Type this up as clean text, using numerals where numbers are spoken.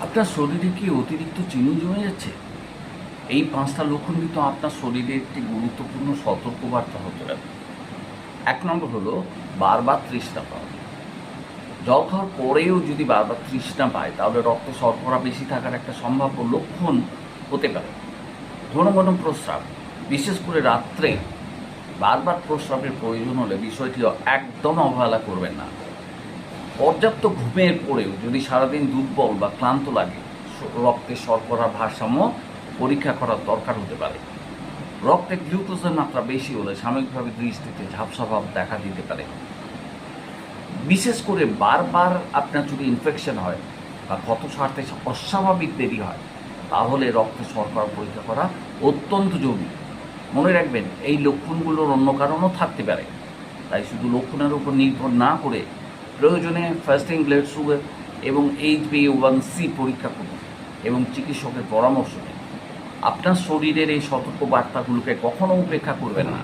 আপনার শরীরে কি অতিরিক্ত চিনি জমে যাচ্ছে? এই ৫টা লক্ষণ কিন্তু আপনার শরীরে একটি গুরুত্বপূর্ণ সতর্কবার্তা হতে পারে। ১ নম্বর হলো বারবার তৃষ্ণা পাওয়া। জল খাওয়ার পরেও যদি বারবার তৃষ্ণা পায় তাহলে রক্তে শর্করা বেশি থাকার একটা সম্ভাব্য লক্ষণ হতে পারে। ঘন ঘন প্রস্রাব, বিশেষ করে রাত্রে বারবার প্রস্রাবের প্রয়োজন হলে বিষয়টি একদম অবহেলা করবেন না। পর্যাপ্ত ঘুমের পরেও যদি সারাদিন দুর্বল বা ক্লান্ত লাগে, রক্তে শর্করার ভারসাম্য পরীক্ষা করার দরকার হতে পারে। রক্তে গ্লুকোজের মাত্রা বেশি হলে সাময়িকভাবে দৃষ্টিতে ঝাপসা ভাব দেখা দিতে পারে। বিশেষ করে বারবার আপনার যদি ইনফেকশন হয় বা ক্ষত সারতে অস্বাভাবিক দেরি হয়, তাহলে রক্তে শর্করা পরীক্ষা করা অত্যন্ত জরুরি। মনে রাখবেন, এই লক্ষণগুলোর অন্য কারণও থাকতে পারে, তাই শুধু লক্ষণের উপর নির্ভর না করে প্রয়োজনে ফাস্টিং ব্লাড সুগার এবং HbA1c পরীক্ষা করুন এবং চিকিৎসকের পরামর্শ নিন। আপনার শরীরের এই সতর্ক বার্তাগুলোকে কখনো উপেক্ষা করবেন না।